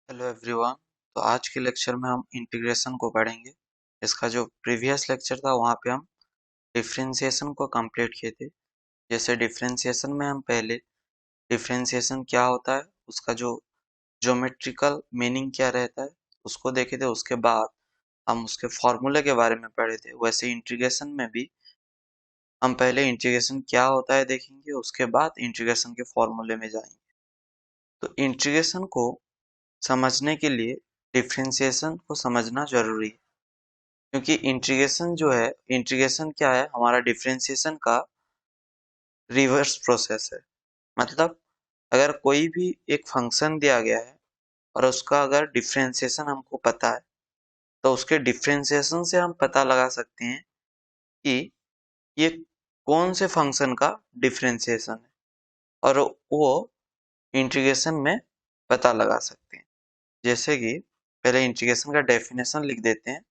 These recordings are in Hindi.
Hello everyone. तो आज के लेक्चर में हम इंटीग्रेशन को पढ़ेंगे। इसका जो प्रीवियस लेक्चर था वहाँ पे हम डिफरेंशिएशन को कंप्लीट किए थे। जैसे डिफरेंशिएशन में हम पहले डिफरेंशिएशन क्या होता है, उसका जो ज्योमेट्रिकल मीनिंग क्या रहता है उसको देखे थे। उसके बाद हम उसके फॉर्मूले के बारे में पढ़े थे। वैसे इंटीग्रेशन में भी हम पहले इंटीग्रेशन क्या होता है देखेंगे, उसके बाद इंटीग्रेशन के फॉर्मूले में जाएंगे। तो इंटीग्रेशन को समझने के लिए डिफरेंशिएशन को समझना जरूरी है, क्योंकि इंटीग्रेशन जो है, इंटीग्रेशन क्या है, हमारा डिफरेंशिएशन का रिवर्स प्रोसेस है। मतलब अगर कोई भी एक फंक्शन दिया गया है और उसका अगर डिफरेंशिएशन हमको पता है, तो उसके डिफरेंशिएशन से हम पता लगा सकते हैं कि ये कौन से फंक्शन का डिफरेंशिएशन है, और वो इंटीग्रेशन में पता लगा सकते हैं। जैसे कि पहले इंटीग्रेशन का डेफिनेशन लिख देते हैं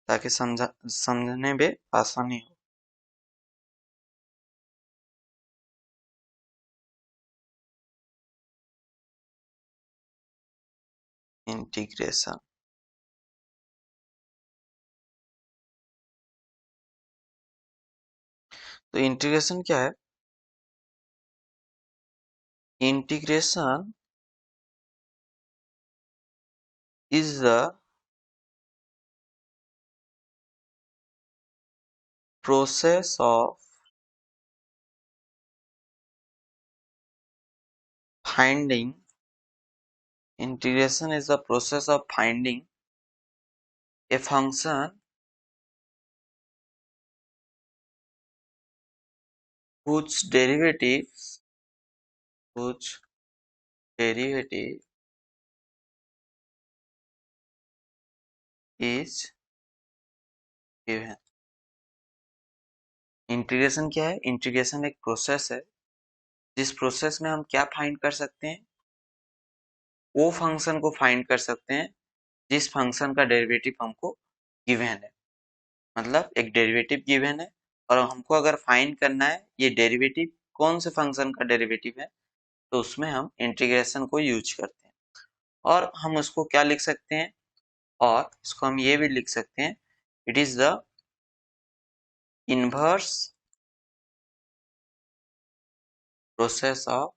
ताकि समझने में आसानी हो। इंटीग्रेशन, तो इंटीग्रेशन क्या है? Integration is the process of finding integration is the process of finding a function whose derivative is given। Integration क्या है? इंटीग्रेशन एक प्रोसेस है जिस प्रोसेस में हम क्या फाइंड कर सकते हैं, वो फंक्शन को फाइंड कर सकते हैं जिस फंक्शन का डेरिवेटिव हमको गिवन है। मतलब एक डेरिवेटिव गिवन है और हमको अगर फाइंड करना है ये डेरिवेटिव कौन से फंक्शन का डेरिवेटिव है, तो उसमें हम इंटीग्रेशन को यूज करते हैं। और हम उसको क्या लिख सकते हैं, और इसको हम ये भी लिख सकते हैं, it is the inverse process of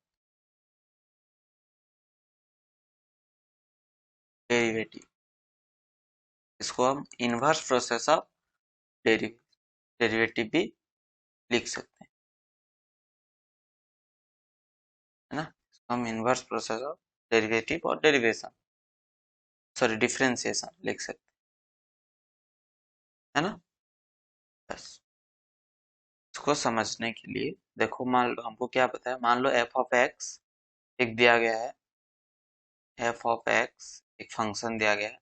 derivative. इसको हम इनवर्स प्रोसेस ऑफ डेरिवेटिव भी लिख सकते हैं, है ना। इसको हम इनवर्स प्रोसेस ऑफ डेरिवेटिव और डेरिवेशन, सॉरी डिफरेंशिएशन लिख सकते हैं, है ना। बस इसको समझने के लिए देखो, मान लो हमको क्या पता है, मान लो एफ ऑफ एक्स एक दिया गया है, एफ ऑफ एक्स एक फंक्शन दिया गया है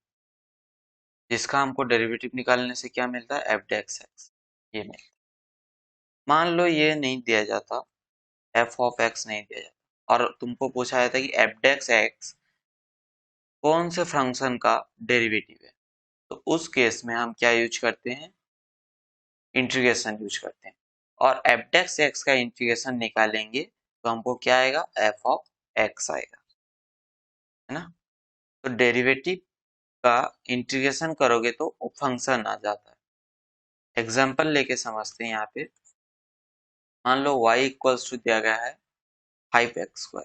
जिसका हमको डेरिवेटिव निकालने से क्या मिलता है, एफ डेक्स एक्स, ये मिलता है। मान लो ये नहीं दिया जाता, एफ ऑफ एक्स नहीं दिया जाता और तुमको पूछा जाता कि एफ डेक्स एक्स कौन से फंक्शन का डेरिवेटिव है, तो उस केस में हम क्या यूज करते हैं, इंटीग्रेशन यूज करते हैं। और एफ डेक्स एक्स का इंटीग्रेशन निकालेंगे तो हमको क्या आएगा, एफ ऑफ एक्स आएगा, है ना। तो डेरिवेटिव का इंटीग्रेशन करोगे तो फंक्शन आ जाता है। एग्जाम्पल लेके समझते हैं यहाँ पे। मान लो y इक्वल्स टू दिया गया है 5x²,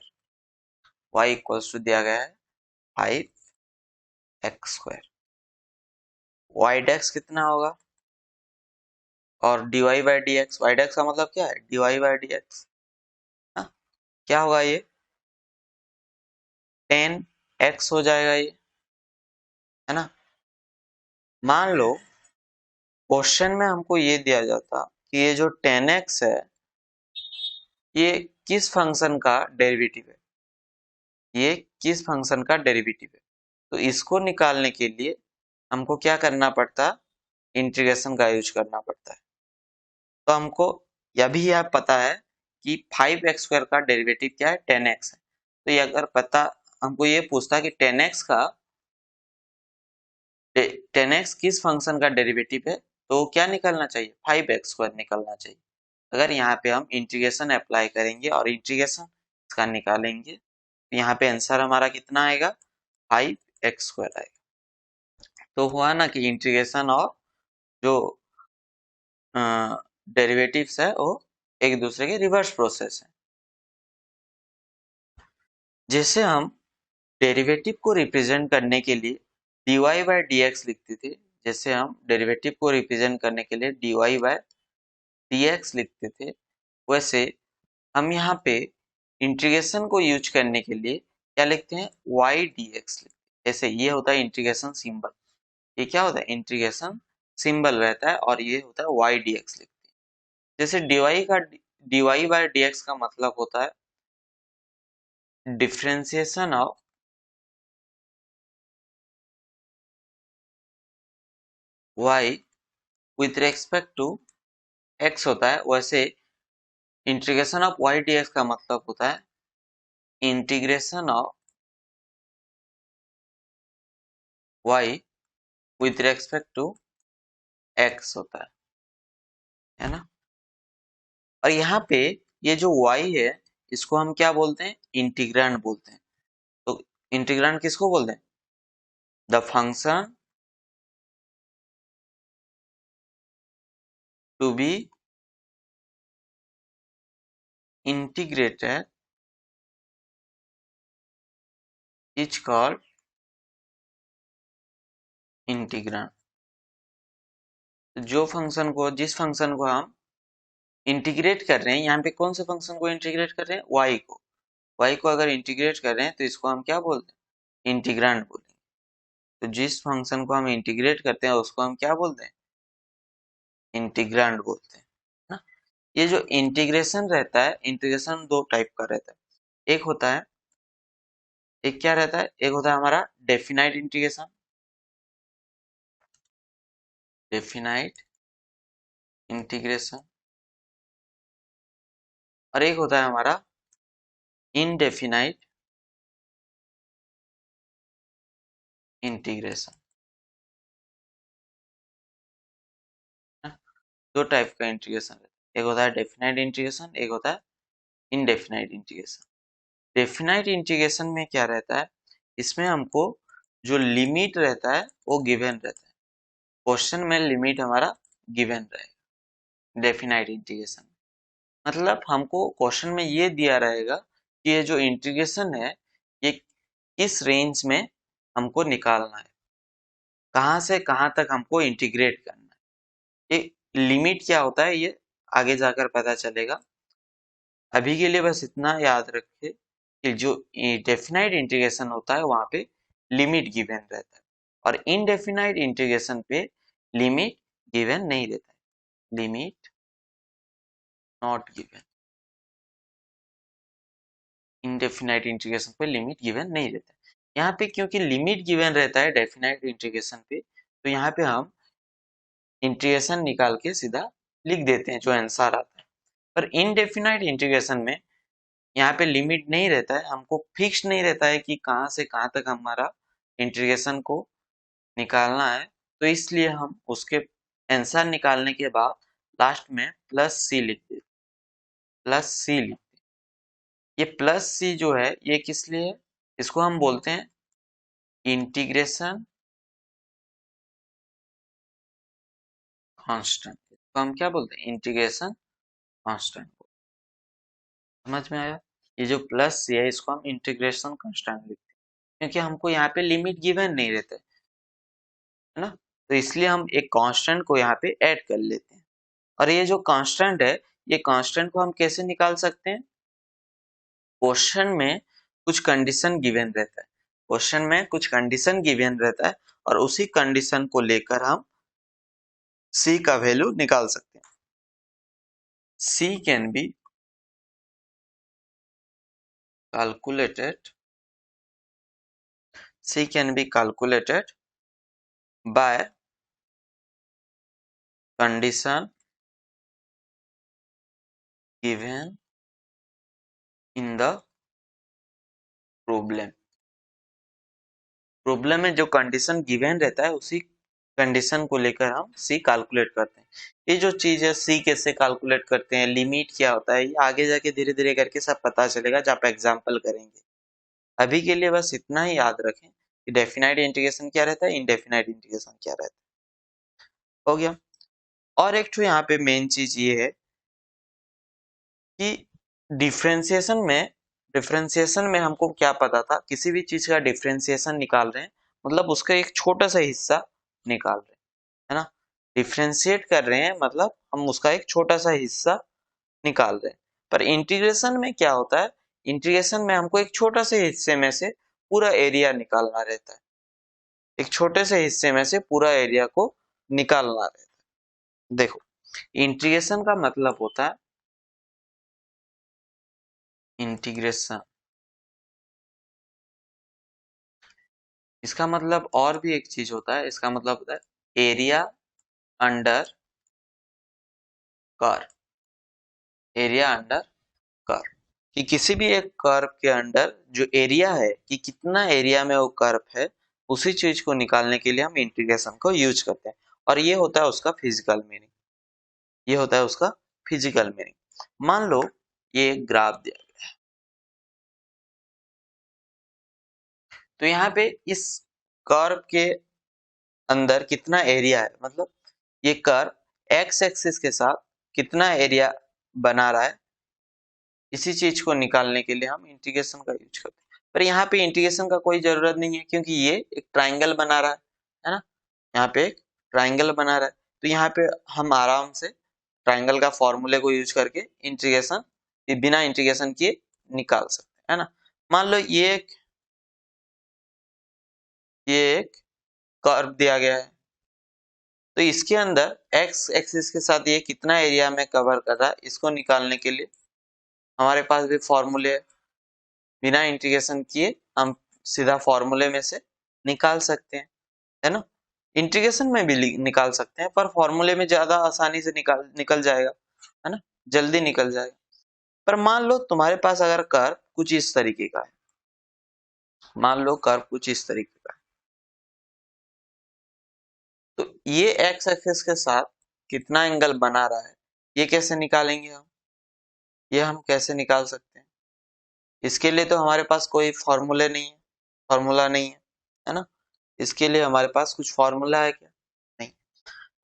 y इक्वल्स टू दिया गया है 5x², y डेक्स कितना होगा, और dy by D X, Y D X का मतलब क्या है, dy बाई डी एक्स, क्या होगा ये 10x हो जाएगा ये, है ना। मान लो क्वेश्चन में हमको ये दिया जाता कि ये जो 10x है ये किस फंक्शन का डेरिवेटिव है, ये किस फंक्शन का डेरिवेटिव है। तो इसको निकालने के लिए हमको क्या करना पड़ता, इंटीग्रेशन का यूज करना पड़ता है। तो हमको यह भी याद पता है कि 5x² का डेरिवेटिव क्या है, 10x है। तो ये अगर पता, हमको ये पूछता कि 10x का 10x किस फंक्शन का डेरिवेटिव है, तो क्या निकलना चाहिए, 5x² निकलना चाहिए। अगर यहाँ पे हम इंटीग्रेशन अप्लाई करेंगे और इंटीग्रेशन इसका निकालेंगे, तो यहाँ पे आंसर हमारा कितना आएगा, 5x² आएगा। तो हुआ ना कि इंटीग्रेशन और जो डेरिवेटिव्स है वो एक दूसरे के रिवर्स प्रोसेस है। जैसे हम डेरिवेटिव को रिप्रेजेंट करने के लिए dy बाय dx लिखते थे, जैसे हम डेरिवेटिव को रिप्रेजेंट करने के लिए dy बाय dx लिखते थे, वैसे हम यहाँ पे इंटीग्रेशन को यूज करने के लिए क्या लिखते हैं, y dx लिखते हैं। जैसे ये होता है इंटीग्रेशन सिंबल, ये क्या होता है, इंटीग्रेशन सिंबल रहता है, और ये होता है y dx लिखते हैं। जैसे dy बाय dx का मतलब होता है differentiation of y with respect to x होता है, वैसे इंटीग्रेशन ऑफ y dx का मतलब होता है integration of y with respect to x होता है ना। और यहाँ पे ये जो y है इसको हम क्या बोलते हैं, इंटीग्रांड बोलते हैं। तो इंटीग्रांड किसको बोलते हैं, the function to be integrated is called integrand. जो फंक्शन को, जिस फंक्शन को हम इंटीग्रेट कर रहे हैं, यहाँ पे कौन से फंक्शन को इंटीग्रेट कर रहे हैं, y को अगर इंटीग्रेट कर रहे हैं तो इसको हम क्या बोलते हैं, इंटीग्रांड बोलेंगे। तो जिस फंक्शन को हम इंटीग्रेट करते हैं उसको हम क्या बोलते हैं, इंटीग्रांड बोलते हैं ना। ये जो इंटीग्रेशन रहता है, इंटीग्रेशन दो टाइप का रहता है। एक होता है, एक क्या रहता है, एक होता है हमारा डेफिनाइट इंटीग्रेशन, डेफिनाइट इंटीग्रेशन, और एक होता है हमारा इनडेफिनाइट इंटीग्रेशन। दो टाइप का इंटीग्रेशन रहता है, एक होता है डेफिनाइट इंटीग्रेशन, एक होता है इनडेफिनाइट इंटीग्रेशन। डेफिनाइट इंटीग्रेशन में क्या रहता है, इसमें हमको जो लिमिट रहता है वो गिवन रहता है, क्वेश्चन में लिमिट हमारा गिवन रहेगा डेफिनाइट इंटीग्रेशन। मतलब हमको क्वेश्चन में ये दिया रहेगा कि ये जो इंटीग्रेशन है ये किस रेंज में हमको निकालना है, कहाँ से कहाँ तक हमको इंटीग्रेट करना है। ये लिमिट क्या होता है ये आगे जाकर पता चलेगा। अभी के लिए बस इतना याद रखिए कि जो डेफिनाइट इंटीग्रेशन होता है वहां पे लिमिट गिवन रहता है, और इनडेफिनाइट इंटीग्रेशन पे लिमिट गिवन नहीं रहता है, limit not given. Indefinite integration पे लिमिट गिवन नहीं रहता है। यहाँ पे क्योंकि लिमिट गिवन रहता है डेफिनाइट इंटीग्रेशन पे, तो यहाँ पे हम इंटीग्रेशन निकाल के सीधा लिख देते हैं जो आंसर आता है। पर इनडेफिनाइट इंटीग्रेशन में यहाँ पे लिमिट नहीं रहता है, हमको फिक्स नहीं रहता है कि कहाँ से कहाँ तक हमारा इंटीग्रेशन को निकालना है, तो इसलिए हम उसके आंसर निकालने के बाद लास्ट में प्लस सी लिख देते, प्लस सी लिखते। ये प्लस सी जो है ये किस लिए है, इसको हम बोलते हैं इंटीग्रेशन कांस्टेंट। तो हम क्या बोलते हैं, इंटीग्रेशन कांस्टेंट। समझ में आया, ये जो प्लस सी है इसको हम इंटीग्रेशन कांस्टेंट लिखते हैं, क्योंकि हमको यहाँ पे लिमिट गिवन नहीं रहता है ना। तो इसलिए हम एक कांस्टेंट को यहाँ पे ऐड कर लेते हैं। और ये जो कांस्टेंट है, ये कांस्टेंट को हम कैसे निकाल सकते हैं, क्वेश्चन में कुछ कंडीशन गिवन रहता है, क्वेश्चन में कुछ कंडीशन गिवन रहता है, और उसी कंडीशन को लेकर हम c का वैल्यू निकाल सकते हैं। c can be calculated, c can be calculated by condition given in the problem। Problem में जो कंडीशन गिवन रहता है उसी कंडीशन को लेकर हम c कैलकुलेट करते हैं। ये जो चीज है c कैसे कैलकुलेट करते हैं, लिमिट क्या होता है, ये आगे जाके धीरे धीरे करके सब पता चलेगा जब आप एग्जाम्पल करेंगे। अभी के लिए बस इतना ही याद रखें डेफिनाइट इंटीग्रेशन क्या रहता है, इनडेफिनाइट इंटीग्रेशन क्या रहता है। हो गया। और एक तो यहाँ पे मेन चीज ये है कि डिफरेंशिएशन में हमको क्या पता था, किसी भी चीज का डिफरेंशिएशन निकाल रहे हैं मतलब उसका एक छोटा सा हिस्सा निकाल रहे हैं, है ना। डिफरेंशिएट कर रहे हैं मतलब हम उसका एक छोटा सा हिस्सा निकाल रहे हैं। पर इंटीग्रेशन में क्या होता है, इंटीग्रेशन में हमको एक छोटा से हिस्से में से पूरा एरिया निकालना रहता है, एक छोटे से हिस्से में से पूरा एरिया को निकालना रहता है। देखो, इंटीग्रेशन का मतलब होता है इंटीग्रेशन, इसका मतलब और भी एक चीज होता है, इसका मतलब होता है area under curve, area under curve, कि किसी भी एक कर्व के अंडर जो एरिया है कि कितना एरिया में वो कर्व है, उसी चीज को निकालने के लिए हम इंटीग्रेशन को यूज करते हैं। और ये होता है उसका फिजिकल मीनिंग, ये होता है उसका फिजिकल मीनिंग। मान लो ये एक ग्राफ दिया, तो यहाँ पे इस कर्व के अंदर कितना एरिया है, मतलब ये कर्व एक्स एक्सिस के साथ कितना एरिया बना रहा है, इसी चीज को निकालने के लिए हम इंटीग्रेशन का यूज करते हैं। पर यहाँ पे इंटीग्रेशन का कोई जरूरत नहीं है क्योंकि ये एक ट्राइंगल बना रहा है ना, यहाँ पे एक ट्राइंगल बना रहा है, तो यहाँ पे हम आराम से ट्राइंगल का फॉर्मूले को यूज करके इंटीग्रेशन बिना इंटीग्रेशन किए निकाल सकते हैं, है ना। मान लो ये एक कर्व दिया गया है, तो इसके अंदर एक्स एक्सिस के साथ ये कितना एरिया में कवर कर रहा है, इसको निकालने के लिए हमारे पास भी फॉर्मूले है, बिना इंटीग्रेशन किए हम सीधा फॉर्मूले में से निकाल सकते हैं, है ना। इंटीग्रेशन में भी निकाल सकते हैं पर फॉर्मूले में ज्यादा आसानी से निकल जाएगा, है ना, जल्दी निकल जाएगा। पर मान लो तुम्हारे पास अगर कर्व कुछ इस तरीके का है, मान लो कर्व कुछ इस तरीके का है, तो ये एक्स एक्सिस के साथ कितना एंगल बना रहा है, ये कैसे निकालेंगे हम, ये हम कैसे निकाल सकते हैं। इसके लिए तो हमारे पास कोई फॉर्मूला नहीं है, है ना। इसके लिए हमारे पास कुछ फॉर्मूला है क्या, नहीं।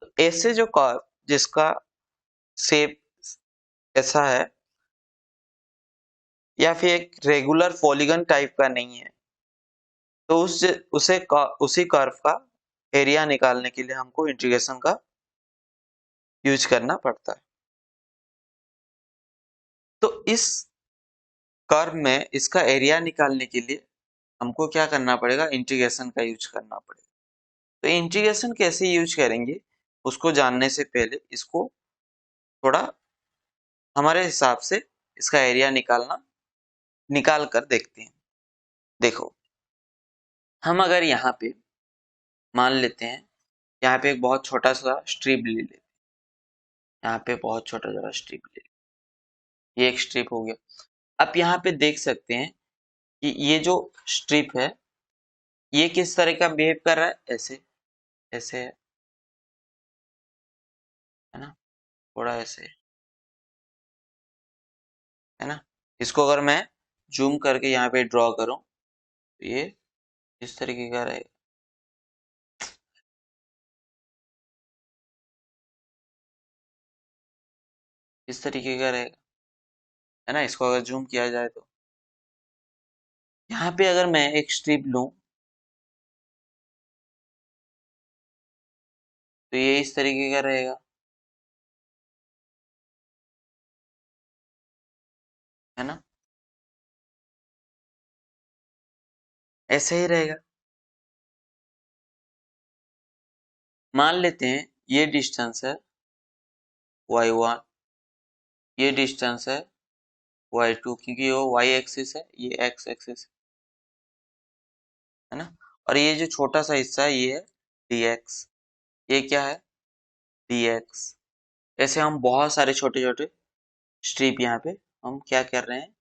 तो ऐसे जो कर्व जिसका शेप ऐसा है या फिर एक रेगुलर पॉलीगन टाइप का नहीं है, तो उसी कर्व का एरिया निकालने के लिए हमको इंटीग्रेशन का यूज करना पड़ता है। तो इस कर्व में इसका एरिया निकालने के लिए हमको क्या करना पड़ेगा, इंटीग्रेशन का यूज करना पड़ेगा। तो इंटीग्रेशन कैसे यूज करेंगे उसको जानने से पहले इसको थोड़ा हमारे हिसाब से इसका एरिया निकाल कर देखते हैं। देखो, हम अगर यहाँ पे मान लेते हैं, यहाँ पे एक बहुत छोटा सा स्ट्रिप ले लेते हैं, यहाँ पे बहुत छोटा सा स्ट्रिप ले लेते हैं। ये एक स्ट्रिप हो गया। अब यहाँ पे देख सकते हैं कि ये जो स्ट्रिप है ये किस तरह का बिहेव कर रहा है, ऐसे ऐसे है ना, थोड़ा ऐसे है ना। इसको अगर मैं जूम करके यहाँ पे ड्रॉ करूं तो ये इस तरीके का रहेगा, इस तरीके का रहेगा, है ना। इसको अगर जूम किया जाए तो यहाँ पे अगर मैं एक स्ट्रिप लूं तो ये इस तरीके का रहेगा, है ना, ऐसे ही रहेगा। मान लेते हैं ये डिस्टेंस है y1, ये डिस्टेंस है y2, क्योंकि वो y एक्सिस है, ये x एक्सिस है ना। और ये जो छोटा सा हिस्सा है ये है dx, ये क्या है dx। ऐसे हम बहुत सारे छोटे छोटे स्ट्रिप यहाँ पे हम क्या कर रहे हैं,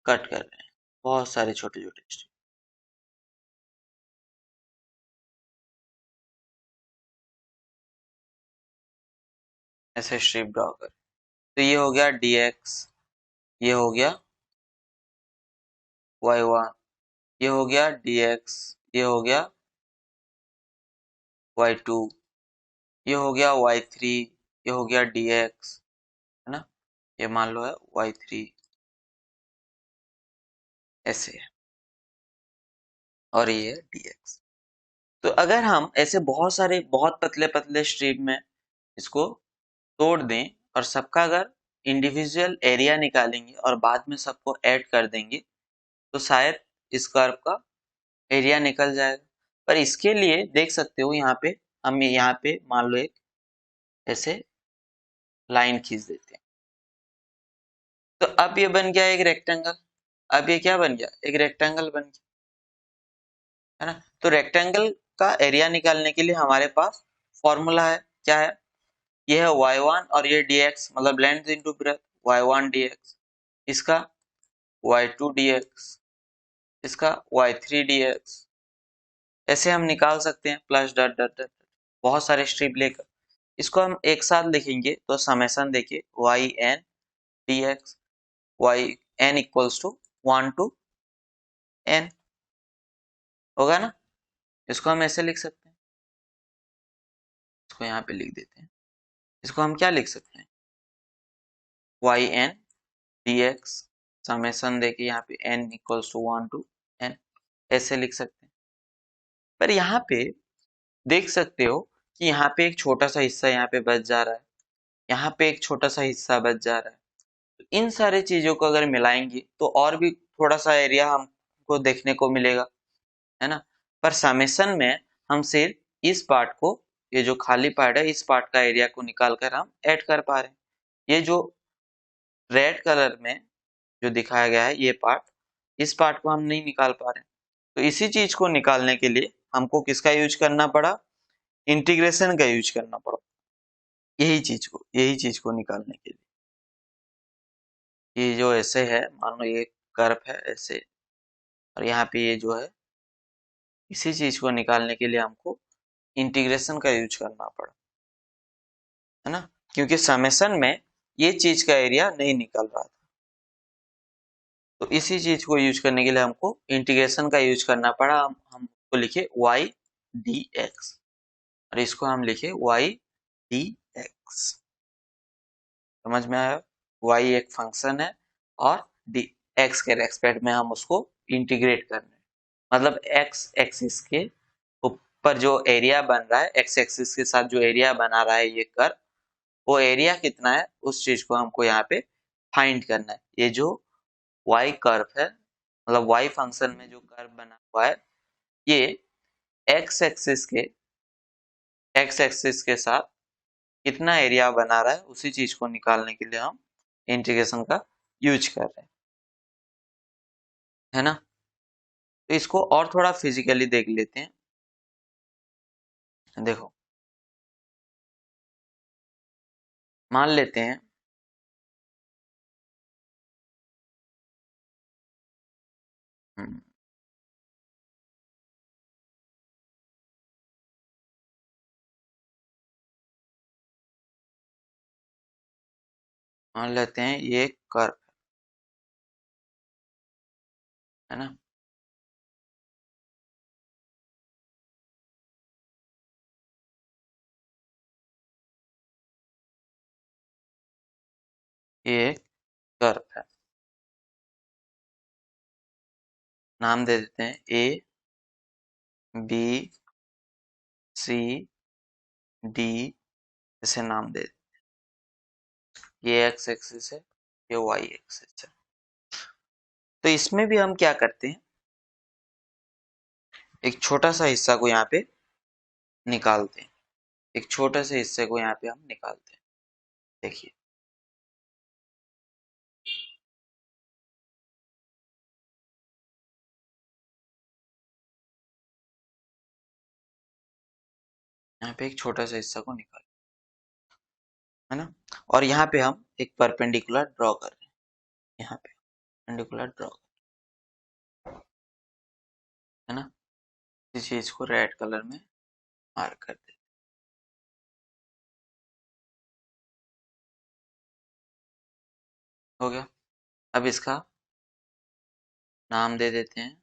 कट कर रहे हैं, बहुत सारे छोटे छोटे स्ट्रिप, ऐसे स्ट्रिप ड्रॉ कर। तो ये हो गया dx, ये हो गया y1, ये हो गया dx, ये हो गया y2, ये हो गया y3, ये हो गया dx, है ना, ये मान लो है y3, ऐसे है, और ये है dx। तो अगर हम ऐसे बहुत सारे बहुत पतले पतले स्ट्रिप में इसको तोड़ दें और सबका अगर इंडिविजुअल एरिया निकालेंगे और बाद में सबको ऐड कर देंगे तो शायद इस कर्व का एरिया निकल जाएगा। पर इसके लिए देख सकते हो यहाँ पे हम यहाँ पे मान लो एक ऐसे लाइन खींच देते हैं, तो अब ये बन गया एक रेक्टेंगल। अब ये क्या बन गया, एक रेक्टेंगल बन गया, है ना। तो रेक्टेंगल का एरिया निकालने के लिए हमारे पास फॉर्मूला है, क्या है, ये है y1 और ये dx, मतलब length into breadth, y1 dx, इसका y2 dx, इसका y3 dx, ऐसे हम निकाल सकते हैं प्लस डॉट डॉट डॉट बहुत सारे स्ट्रिप लेकर। इसको हम एक साथ लिखेंगे तो समेशन देखिए y n dx, y n equals to 1 to n होगा ना। इसको हम ऐसे लिख सकते हैं, इसको यहाँ पे लिख देते हैं, इसको हम क्या लिख सकते हैं, y n dx समेशन देके यहाँ पे n equals to 1 to n, ऐसे लिख सकते हैं। पर यहाँ पे देख सकते हो कि यहाँ पे एक छोटा सा हिस्सा यहाँ पे बच जा रहा है, यहाँ पे एक छोटा सा हिस्सा बच जा रहा है। तो इन सारी चीजों को अगर मिलाएंगे तो और भी थोड़ा सा एरिया हमको देखने को मिलेगा, है ना। पर समेशन में हम सिर्फ इस पार्ट को, ये जो खाली पार्ट है इस पार्ट का एरिया को निकाल कर हम ऐड कर पा रहे हैं। ये जो रेड कलर में जो दिखाया गया है ये पार्ट, इस पार्ट को हम नहीं निकाल पा रहे हैं। तो इसी चीज को निकालने के लिए हमको किसका यूज करना पड़ा, इंटीग्रेशन का यूज करना पड़ा, यही चीज को निकालने के लिए। ये जो ऐसे है, मान लो ये कर्व है ऐसे, और यहाँ पे ये जो है, इसी चीज को निकालने के लिए हमको इंटीग्रेशन का यूज करना पड़ा, है ना, क्योंकि समेशन में ये चीज का एरिया नहीं निकल रहा था। तो इसी चीज को यूज करने के लिए हमको इंटीग्रेशन का यूज करना पड़ा। हम उसको लिखे y dx और इसको हम लिखे y dx। समझ में आया, y एक फंक्शन है और x के रेस्पेक्ट में हम उसको इंटीग्रेट कर रहे हैं, मतलब x एक्सिस के ऊपर जो एरिया बन रहा है, x एक्सिस के साथ जो एरिया बना रहा है ये कर्व, वो एरिया कितना है उस चीज को हमको यहाँ पे फाइंड करना है। ये जो y कर्व है, मतलब y फंक्शन में जो कर्व बना हुआ है, ये x एक्सिस के साथ कितना एरिया बना रहा है उसी चीज को निकालने के लिए हम इंटीग्रेशन का यूज कर रहे हैं, है ना। तो इसको और थोड़ा फिजिकली देख लेते हैं। देखो, मान लेते हैं हम्म, मान लेते हैं ये कर्व, है ना। ये कर्व है, नाम दे देते हैं ए बी सी डी, ऐसे नाम दे। ये एक्स एक्सिस है, ये वाई एक्सिस है। तो इसमें भी हम क्या करते हैं, एक छोटा सा हिस्सा को यहाँ पे निकालते हैं, एक छोटे से हिस्से को यहाँ पे हम निकालते हैं। देखिए, यहाँ पे एक छोटा सा हिस्सा को निकाल, है ना। और यहाँ पे हम एक परपेंडिकुलर ड्रॉ कर रहे हैं, यहाँ पे परपेंडिकुलर ड्रॉ, है ना। इस चीज को रेड कलर में मार्क कर देते, हो गया। अब इसका नाम दे देते हैं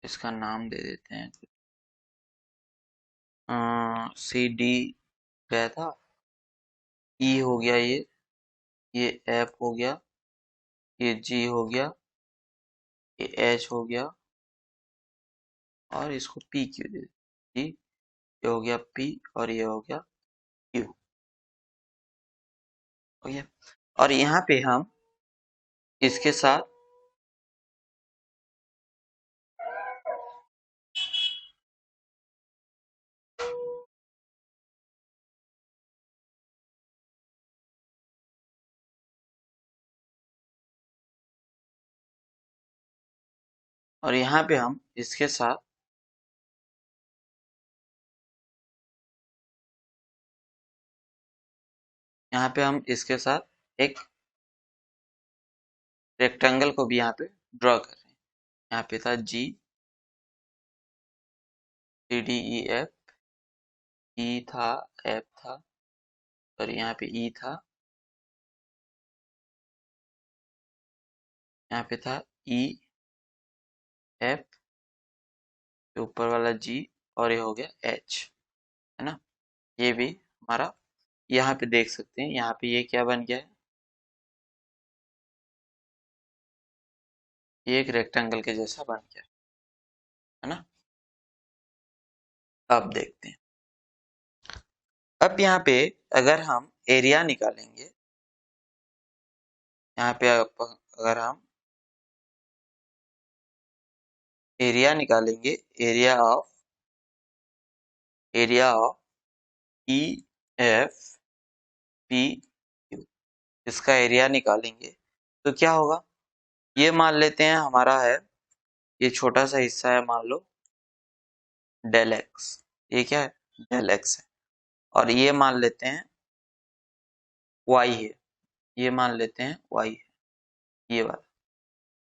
इसका नाम दे देते हैं, सी डी गया था, ई हो गया, ये एफ हो गया, ये जी हो गया, ये एच हो गया, और इसको पी क्यू दे जी, ये हो गया पी और ये हो गया क्यू। ओके, और यहाँ पे हम इसके साथ और यहाँ पे हम इसके साथ यहाँ पे हम इसके साथ एक रेक्टेंगल को भी यहाँ पे ड्रॉ कर रहे हैं। यहाँ पे था जी, सी डी ई एफ, ई था, एफ था, और यहाँ पे ई था, यहाँ पे था ई एफ, ऊपर वाला जी, और ये हो गया एच, है ना। ये भी हमारा यहाँ पे देख सकते हैं, यहाँ पे ये क्या बन गया है, ये एक रेक्टेंगल के जैसा बन गया है ना। अब देखते हैं, अब यहाँ पे अगर हम एरिया निकालेंगे, यहाँ पे अगर हम एरिया निकालेंगे, area of E F P Q, इसका एरिया निकालेंगे तो क्या होगा, ये मान लेते हैं हमारा है, ये छोटा सा हिस्सा है, मान लो डेल एक्स, ये क्या है, डेल एक्स है, और ये मान लेते हैं वाई है, ये मान लेते हैं वाई है, ये वाला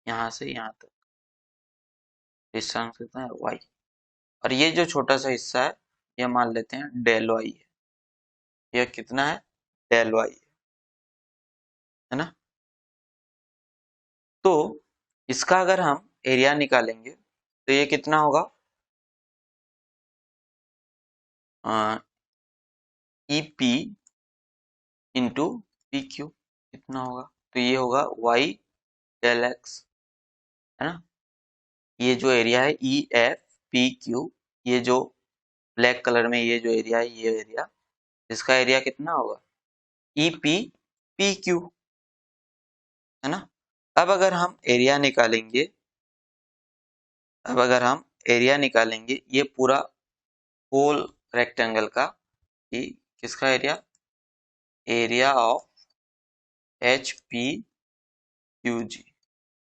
यहाँ से यहाँ तक डिस्टेंस कितना है वाई, और ये जो छोटा सा हिस्सा है ये मान लेते हैं डेल वाई है, यह कितना है, डेल वाई है ना। तो इसका अगर हम एरिया निकालेंगे तो ये कितना होगा, E P into P Q कितना होगा, तो ये होगा वाई डेल एक्स, है ना। ये जो एरिया है ई एफ पी क्यू, ये जो ब्लैक कलर में ये जो एरिया है, ये एरिया, इसका एरिया कितना होगा, ई पी पी क्यू, है ना। अब अगर हम एरिया निकालेंगे, अब अगर हम एरिया निकालेंगे ये पूरा होल रेक्टेंगल का, कि किसका area, area of H P Q G,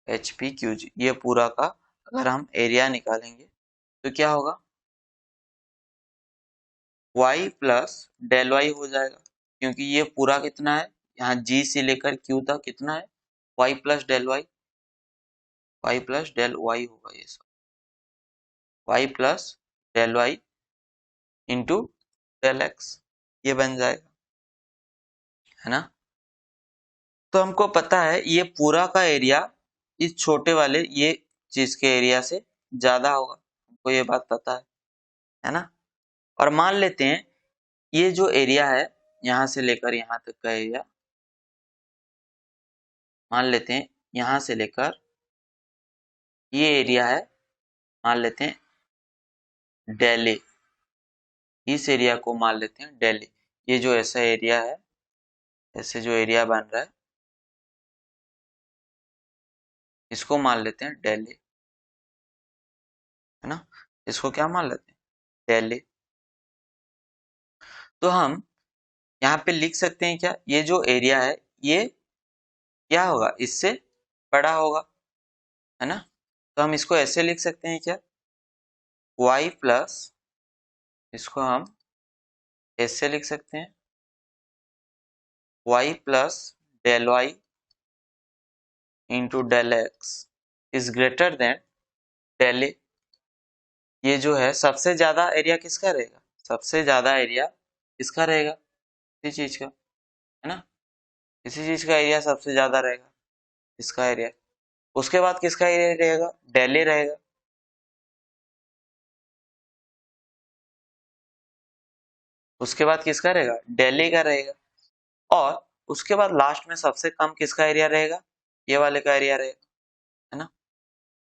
H P Q G, ये पूरा का अगर हम एरिया निकालेंगे तो क्या होगा, y प्लस डेल वाई हो जाएगा, क्योंकि ये पूरा कितना है, यहाँ g से लेकर q तक कितना है, y plus del Y, y plus del Y होगा ये सब, y plus del Y into del X, ये बन जाएगा, है ना। तो हमको पता है ये पूरा का एरिया इस छोटे वाले ये चीज के एरिया से ज्यादा होगा, हमको ये बात पता है ना। और मान लेते हैं ये जो एरिया है यहाँ से लेकर यहाँ तक का एरिया, मान लेते हैं यहाँ से लेकर ये एरिया है, मान लेते हैं डेल ए, इस एरिया को मान लेते हैं डेल ए, ये जो ऐसा एरिया है, ऐसे जो एरिया बन रहा है इसको मान लेते हैं डेल ए, है ना। इसको क्या मान लेते हैं, डेल ए। तो हम यहाँ पे लिख सकते हैं क्या, ये जो एरिया है ये क्या होगा, इससे बड़ा होगा, है ना। तो हम इसको ऐसे लिख सकते हैं क्या, y प्लस, इसको हम ऐसे लिख सकते हैं y plus del Y into del X is greater than del A. ये जो है सबसे ज्यादा एरिया किसका रहेगा, सबसे ज्यादा एरिया किसका रहेगा, किसी चीज का, है ना, किसी चीज का एरिया सबसे ज्यादा रहेगा, इसका एरिया, उसके बाद किसका एरिया रहेगा, डेल ए रहेगा, उसके बाद किसका रहेगा, डेल ए का रहेगा, और उसके बाद लास्ट में सबसे कम किसका एरिया रहेगा, ये वाले का एरिया रहेगा, है ना।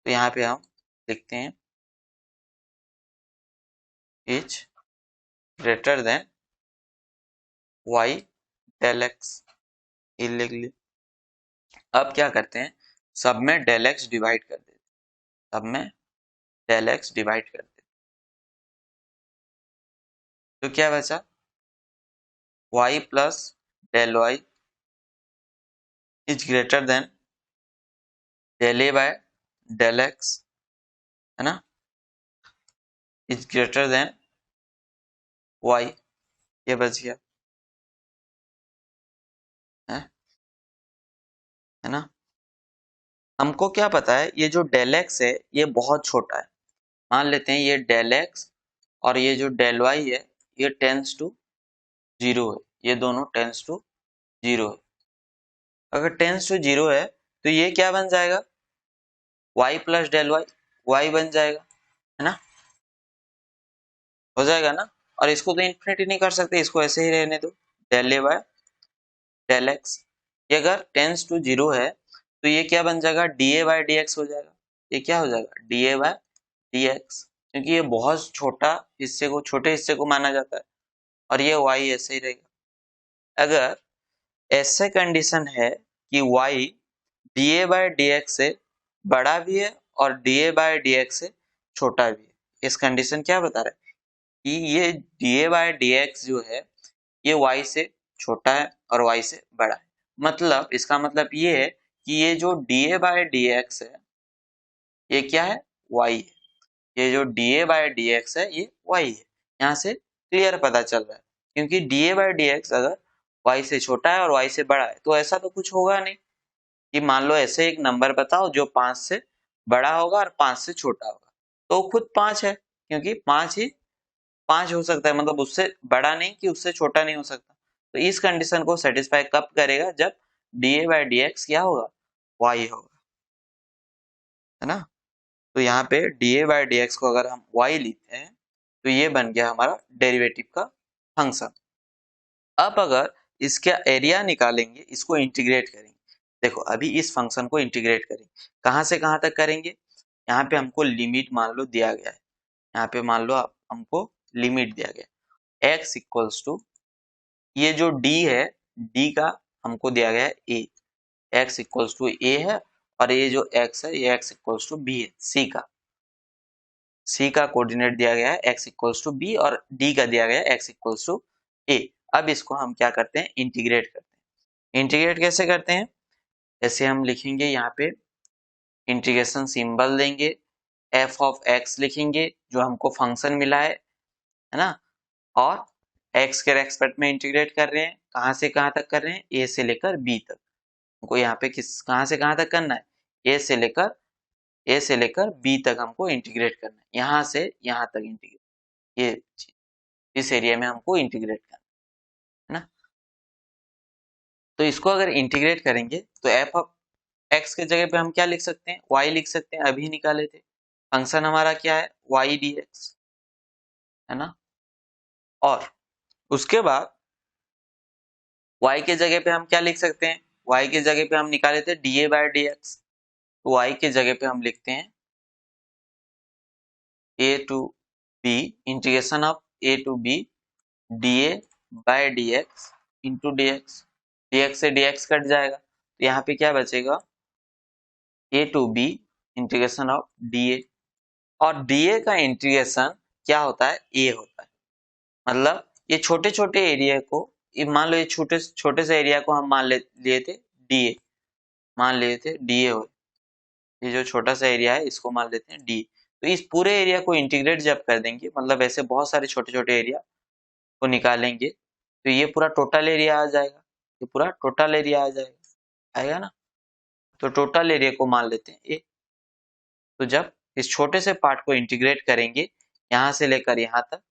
तो यहाँ पे हम लिखते हैं is greater than Y del X, ये लिख लिया। अब क्या करते हैं, सब में डेल एक्स डिवाइड कर देते, सब में डेल एक्स डिवाइड कर देते, तो क्या बचा, y plus del Y is greater than del A by del X, है ना, इज ग्रेटर देन y, ये बच गया, है ना। हमको क्या पता है, ये जो डेल एक्स है ये बहुत छोटा है, मान लेते हैं ये डेल एक्स और ये जो डेल वाई है ये टेंस टू जीरो है, ये दोनों टेंस टू जीरो है। अगर टेंस टू जीरो है तो ये क्या बन जाएगा, y plus del Y, Y बन जाएगा, है ना, हो जाएगा ना। और इसको तो इन्फिनिटी नहीं कर सकते, इसको ऐसे ही रहने दो, del A by del X. ये अगर टेंस टू जीरो है तो ये क्या बन जाएगा, D A by D X हो जाएगा, ये क्या हो जाएगा, D A by D X, क्योंकि ये बहुत छोटा हिस्से को, छोटे हिस्से को माना जाता है, और ये y ऐसे ही रहेगा। अगर ऐसे कंडीशन है कि y D A by D X से बड़ा भी है और D A by D X से छोटा भी है, इस कंडीशन क्या बता रहा है कि ये D A by D X जो है ये y से छोटा है और y से बड़ा है। मतलब इसका मतलब ये है कि ये जो D A by D X है ये क्या है, y है, ये जो D A by D X है ये y है। यहाँ से क्लियर पता चल रहा है, क्योंकि D A by D X अगर y से छोटा है और y से बड़ा है तो ऐसा तो कुछ होगा नहीं कि मान लो ऐसे एक नंबर बताओ जो 5 से बड़ा होगा और 5 से छोटा होगा, तो खुद 5 है, क्योंकि 5 ही 5 हो सकता है, मतलब उससे बड़ा नहीं कि उससे छोटा नहीं हो सकता। तो इस कंडीशन को सेटिस्फाई कब करेगा, जब D A by D x क्या होगा, y होगा, है ना। तो यहाँ पे D A by D x को अगर हम y लिखते हैं तो ये बन गया हमारा डेरिवेटिव का फंक्शन। अब अगर इसका एरिया निकालेंगे, इसको इंटीग्रेट करेंगे, देखो अभी इस फंक्शन को इंटीग्रेट करेंगे, कहाँ से कहाँ तक करेंगे, यहाँ पे हमको लिमिट मान लो दिया गया है, यहाँ पे मान लो आप हमको लिमिट दिया गया x इक्वल्स टू, ये जो d है d का हमको दिया गया है a, x equals to a है, और ये जो x है ये x इक्वल्स टू b है, c का कोऑर्डिनेट दिया गया है x इक्वल्स टू b और d का दिया गया है x इक्वल्स टू a। अब इसको हम क्या करते हैं, इंटीग्रेट करते हैं। इंटीग्रेट कैसे करते हैं, ऐसे हम लिखेंगे, यहाँ पे इंटीग्रेशन सिंबल देंगे, f ऑफ x लिखेंगे जो हमको फंक्शन मिला है ना, और x के रेस्पेक्ट में इंटीग्रेट कर रहे हैं, कहाँ से कहाँ तक कर रहे हैं, a से लेकर b तक। हमको यहाँ पे किस कहाँ से कहाँ तक करना है, a से लेकर b तक हमको इंटीग्रेट करना है, यहाँ से यहाँ तक इंटीग्रेट, ये इस एरिया में हमको इंटीग्रेट करना है ना। तो इसको अगर इंटीग्रेट करेंगे तो f ऑफ x के जगह पे हम क्या लिख सकते हैं, y लिख सकते हैं, अभी निकाले थे। फंक्शन हमारा क्या है, y dx, है ना। और उसके बाद y के जगह पे हम क्या लिख सकते हैं, y के जगह पे हम निकाले थे dA बाय dx, तो y के जगह पे हम लिखते हैं a to b integration of a to b dA by dx into dx, dx से dx कट जाएगा, तो यहाँ पे क्या बचेगा, a to b integration of dA, और dA का इंटीग्रेशन क्या होता है, a होता है। मतलब ये छोटे छोटे एरिया को, मान लो ये छोटे छोटे से एरिया को हम मान लिए थे dA, मान लिए थे dA हो, ये जो छोटा सा एरिया है इसको मान लेते हैं डी। तो इस पूरे एरिया को इंटीग्रेट जब कर देंगे, मतलब ऐसे बहुत सारे छोटे छोटे एरिया को निकालेंगे, तो ये पूरा टोटल एरिया आ जाएगा, ये पूरा टोटल एरिया आ जाएगा, आएगा ना। तो टोटल एरिया को मान लेते हैं ए। तो जब इस छोटे से पार्ट को इंटीग्रेट करेंगे, यहाँ से लेकर यहाँ तक,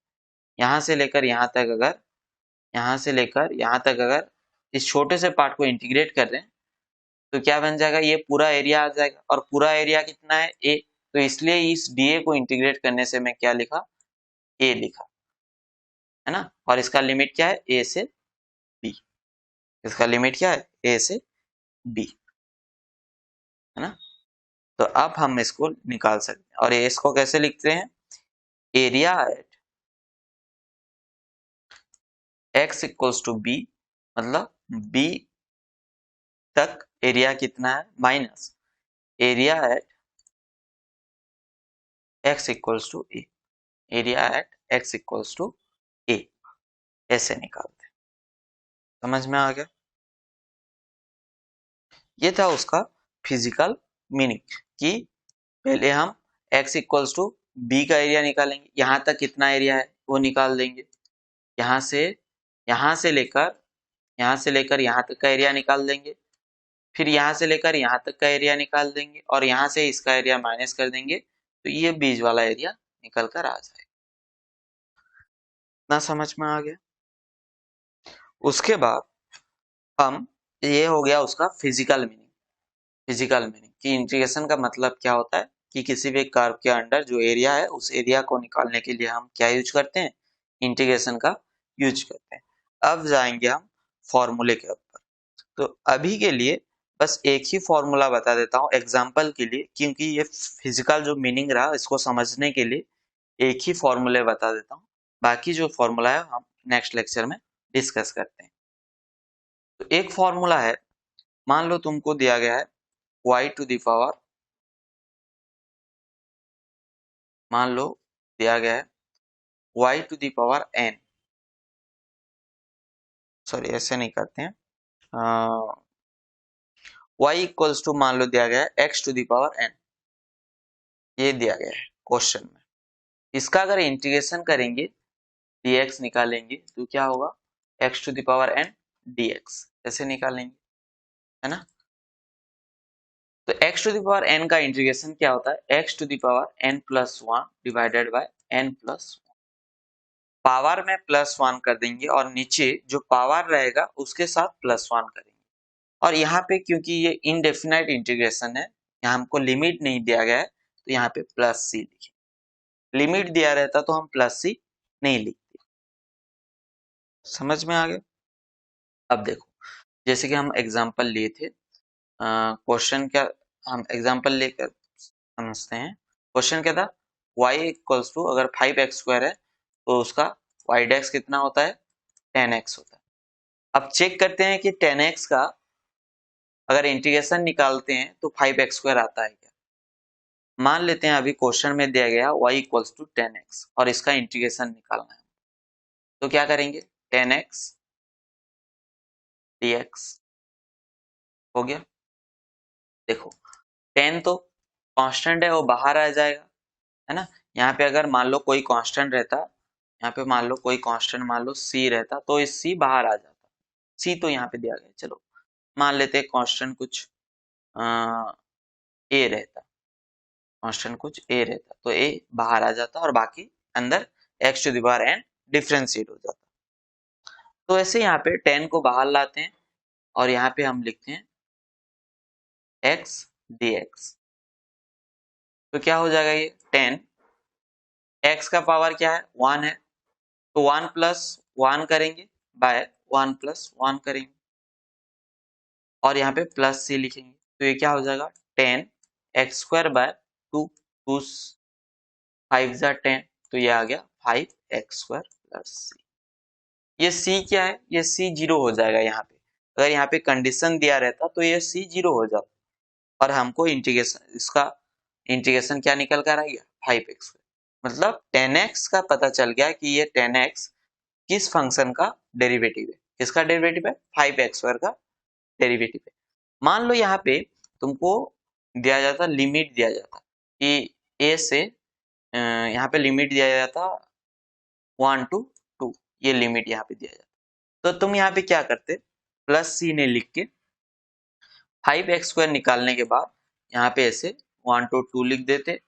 यहाँ से लेकर यहाँ तक, अगर यहाँ से लेकर यहाँ तक अगर इस छोटे से पार्ट को इंटीग्रेट कर रहे हैं तो क्या बन जाएगा, ये पूरा एरिया आ जाएगा, और पूरा एरिया कितना है, ए। तो इसलिए इस डीए को इंटीग्रेट करने से मैं क्या लिखा, ए लिखा। है ना, और इसका लिमिट क्या है, ए से बी, इसका लिमिट क्या है, ए से बी, है ना। तो अब हम इसको निकाल सकते हैं, और इसको कैसे लिखते हैं, area at x equals to B, मतलब बी तक एरिया कितना है, minus area at x equals to A, area at x equals to A, ऐसे निकालते हैं। समझ में आ गया, ये था उसका फिजिकल मीनिंग कि पहले हम x इक्वल्स टू बी का एरिया निकालेंगे, यहां तक कितना एरिया है वो निकाल देंगे, यहाँ से यहाँ से लेकर यहाँ तक का एरिया निकाल देंगे, फिर यहाँ से लेकर यहाँ तक का एरिया निकाल देंगे, और यहाँ से इसका एरिया माइनस कर देंगे, तो ये बीच वाला एरिया निकल कर आ जाएगा। ना समझ में आ गया। उसके बाद हम, ये हो गया उसका फिजिकल मीनिंग, कि इंटीग्रेशन का मतलब क्या होता है, कि किसी भी कर्व के अंडर जो एरिया है उस एरिया को निकालने के लिए हम क्या यूज करते हैं, इंटीग्रेशन का यूज करते हैं। अब जाएंगे हम फॉर्मूले के ऊपर। तो अभी के लिए बस एक ही फॉर्मूला बता देता हूँ एग्जाम्पल के लिए, क्योंकि ये फिजिकल जो मीनिंग रहा इसको समझने के लिए एक ही फॉर्मूले बता देता हूँ, बाकी जो फॉर्मूला है हम नेक्स्ट लेक्चर में डिस्कस करते हैं। तो एक फॉर्मूला है, मान लो तुमको दिया गया है y टू द पावर, मान लो दिया गया है y to the power n, sorry ऐसे नहीं करते हैं, y इक्वल्स टू मान लो दिया गया है x to the power n, ये दिया गया है क्वेश्चन में। इसका अगर इंटीग्रेशन करेंगे, dx निकालेंगे, तो क्या होगा, x to the power n dx, ऐसे निकालेंगे, है ना। तो x to the power n का इंटीग्रेशन क्या होता है, x to the power n plus one divided by n plus one, power में प्लस वन कर देंगे और नीचे जो पावर रहेगा उसके साथ प्लस वन करेंगे। और यहाँ पे क्योंकि ये इनडेफिनाइट इंटीग्रेशन है, यहाँ हमको लिमिट नहीं दिया गया है, तो यहाँ पे प्लस सी लिखे, लिमिट दिया रहता तो हम प्लस सी नहीं लिखते। समझ में आ गया। अब देखो, जैसे कि हम एग्जाम्पल लिए थे, क्वेश्चन क्या, हम एग्जाम्पल लेकर समझते हैं। क्वेश्चन क्या था, y इक्वल्स टू, अगर 5x² है तो उसका y डेक्स कितना होता है, 10x होता है। अब चेक करते हैं कि 10x का अगर इंटीग्रेशन निकालते हैं तो 5x² आता है क्या। मान लेते हैं अभी क्वेश्चन में दिया गया y इक्वल्स टू 10x और इसका इंटीग्रेशन निकालना है, तो क्या करेंगे, 10x dx हो गया। देखो 10 तो कांस्टेंट है, वो बाहर आ जाएगा, है ना। यहाँ पे अगर मान लो कोई कांस्टेंट रहता, यहाँ पे मान लो कोई कांस्टेंट, मान लो c रहता, तो इस c बाहर आ जाता, c तो यहाँ पे दिया गया, चलो मान लेते हैं कांस्टेंट कुछ a रहता, कांस्टेंट कुछ a रहता, तो a बाहर आ जाता और बाकी अंदर x to the power n differentiate हो जाता। तो ऐसे यहाँ पे 10 को बाहर लाते हैं और यहाँ पे हम लिखते हैं x dx, तो क्या हो जाएगा, ये 10, x का पावर क्या है, 1 है, तो 1 प्लस 1 करेंगे बाय 1 प्लस 1 करेंगे, और यहाँ पे प्लस c लिखेंगे, तो ये क्या हो जाएगा, 10x² बाय 2, 2 5 जा 10, तो ये आ गया 5x² प्लस c। ये c क्या है, ये c जीरो हो जाएगा यहाँ पे, अगर यहाँ पे कंडीशन दिया रहता तो ये c जीरो हो जाता, और हमको इंटीग्रेशन, इसका इंटीग्रेशन क्या निकल कर आ गया, 5x², मतलब 10x का पता चल गया कि ये 10x किस फंक्शन का डेरिवेटिव है, किसका डेरिवेटिव है, 5x² का डेरिवेटिव है। मान लो यहाँ पे तुमको दिया जाता, लिमिट दिया जाता कि a से यहाँ पे लिमिट दिया जाता 1 to 2, ये लिमिट यहाँ पे दिया जाता, तो तुम यहाँ पे क्या करते, प्लस c ने लिख के 5x² निकालने के बाद यहाँ पे ऐसे 1 to 2 लिख देते,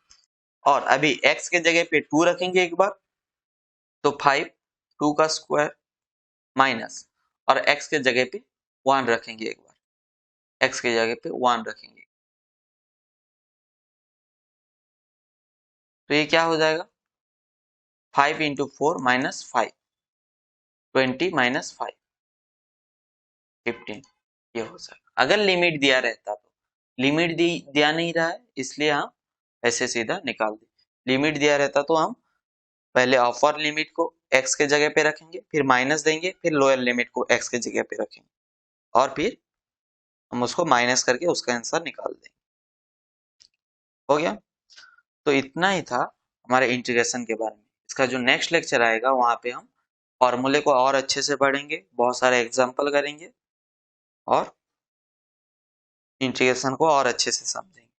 और अभी x के जगह पे 2 रखेंगे एक बार, तो 5 2 का स्क्वायर माइनस, और x के जगह पे 1 रखेंगे एक बार, x के जगह पे 1 रखेंगे, तो ये क्या हो जाएगा, 5 into 4 माइनस 5, 20 माइनस 5 15 ये हो सकता। अगर लिमिट दिया रहता तो, लिमिट दिया नहीं रहा है इसलिए हम ऐसे सीधा निकाल दें। लिमिट दिया रहता तो हम पहले अपर लिमिट को x के जगह पे रखेंगे, फिर माइनस देंगे, फिर लोअर लिमिट को x के जगह पे रखेंगे और फिर हम उसको माइनस करके उसका आंसर निकाल देंगे। हो गया। तो इतना ही था हमारे इंटीग्रेशन के बारे में। इसका जो नेक्स्ट लेक्चर आएगा वहां पे हम फॉर्मूले को और अच्छे से पढ़ेंगे, बहुत सारे एग्जाम्पल करेंगे और इंटीग्रेशन को और अच्छे से समझेंगे।